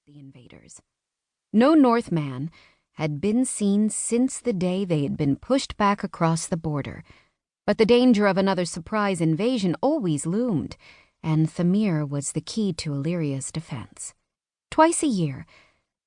the invaders. No Northman had been seen since the day they had been pushed back across the border, but the danger of another surprise invasion always loomed, and Thamir was the key to Ilirya's defense. Twice a year,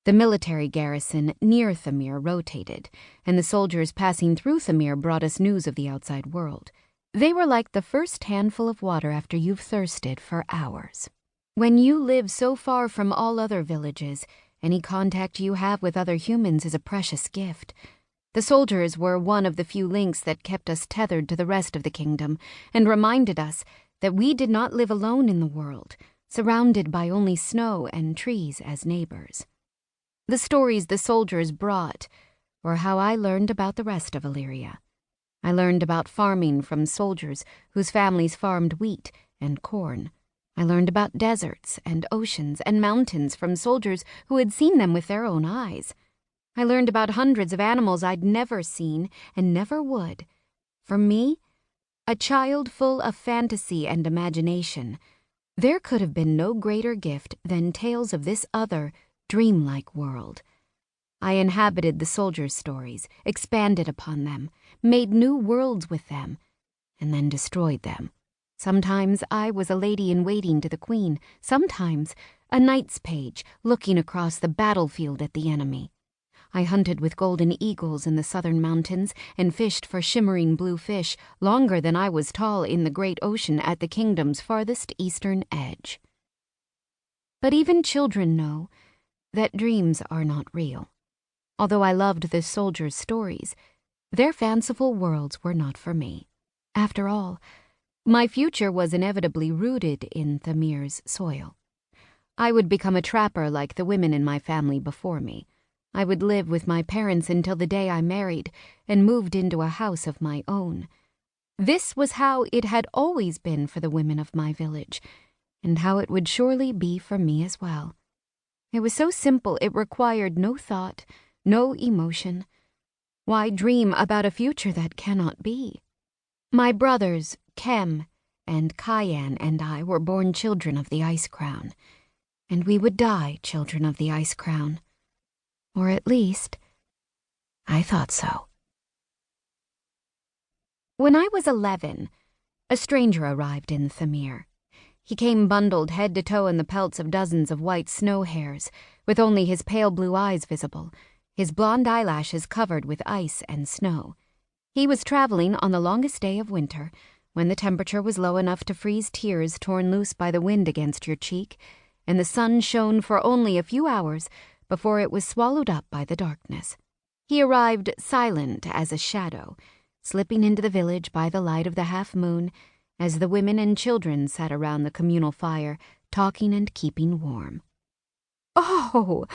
the military garrison near Thamir rotated, and the soldiers passing through Thamir brought us news of the outside world. They were like the first handful of water after you've thirsted for hours. When you live so far from all other villages, any contact you have with other humans is a precious gift. The soldiers were one of the few links that kept us tethered to the rest of the kingdom and reminded us that we did not live alone in the world, surrounded by only snow and trees as neighbors. The stories the soldiers brought were how I learned about the rest of Ilirya. I learned about farming from soldiers whose families farmed wheat and corn. I learned about deserts and oceans and mountains from soldiers who had seen them with their own eyes. I learned about hundreds of animals I'd never seen and never would. For me, a child full of fantasy and imagination, there could have been no greater gift than tales of this other, dreamlike world. I inhabited the soldiers' stories, expanded upon them, made new worlds with them, and then destroyed them. Sometimes I was a lady-in-waiting to the queen, sometimes a knight's page looking across the battlefield at the enemy. I hunted with golden eagles in the southern mountains and fished for shimmering blue fish longer than I was tall in the great ocean at the kingdom's farthest eastern edge. But even children know that dreams are not real. Although I loved the soldiers' stories, their fanciful worlds were not for me. After all, my future was inevitably rooted in Thamir's soil. I would become a trapper like the women in my family before me. I would live with my parents until the day I married and moved into a house of my own. This was how it had always been for the women of my village, and how it would surely be for me as well. It was so simple it required no thought, no emotion. Why dream about a future that cannot be? My brothers, Kem and Kyan, and I were born children of the Ice Crown, and we would die children of the Ice Crown. Or at least, I thought so. When I was 11, a stranger arrived in Thamir. He came bundled head to toe in the pelts of dozens of white snow hares, with only his pale blue eyes visible, his blonde eyelashes covered with ice and snow. He was traveling on the longest day of winter, when the temperature was low enough to freeze tears torn loose by the wind against your cheek, and the sun shone for only a few hours before it was swallowed up by the darkness. He arrived silent as a shadow, slipping into the village by the light of the half-moon, as the women and children sat around the communal fire, talking and keeping warm. "Oh!"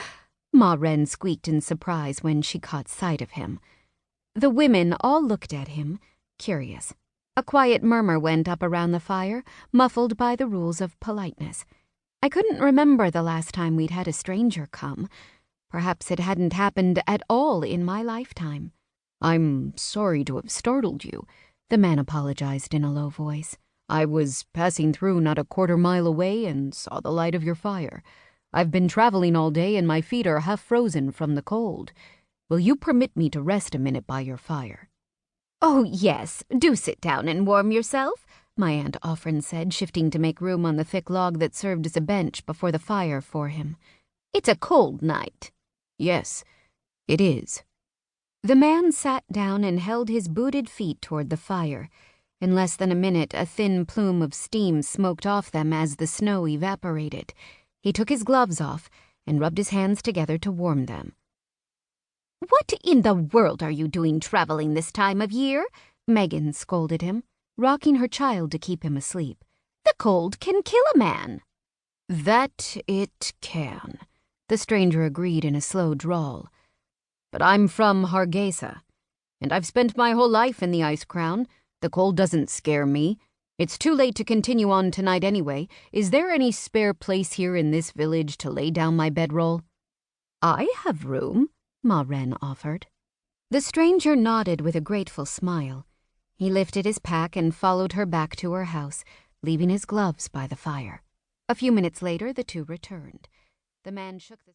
Ma Wren squeaked in surprise when she caught sight of him. The women all looked at him, curious. A quiet murmur went up around the fire, muffled by the rules of politeness. I couldn't remember the last time we'd had a stranger come. Perhaps it hadn't happened at all in my lifetime. "I'm sorry to have startled you," the man apologized in a low voice. "I was passing through not a quarter-mile away and saw the light of your fire. I've been traveling all day and my feet are half frozen from the cold. Will you permit me to rest a minute by your fire?" "Oh, yes, do sit down and warm yourself," my Aunt Aeryn said, shifting to make room on the thick log that served as a bench before the fire for him. "It's a cold night." "Yes, it is." The man sat down and held his booted feet toward the fire. In less than a minute, a thin plume of steam smoked off them as the snow evaporated. He took his gloves off and rubbed his hands together to warm them. "What in the world are you doing traveling this time of year?" Megan scolded him, rocking her child to keep him asleep. "The cold can kill a man." "That it can," the stranger agreed in a slow drawl. "But I'm from Hargeisa, and I've spent my whole life in the Ice Crown. The cold doesn't scare me. It's too late to continue on tonight anyway. Is there any spare place here in this village to lay down my bedroll?" "I have room," Ma Wren offered. The stranger nodded with a grateful smile. He lifted his pack and followed her back to her house, leaving his gloves by the fire. A few minutes later, the two returned. The man shook the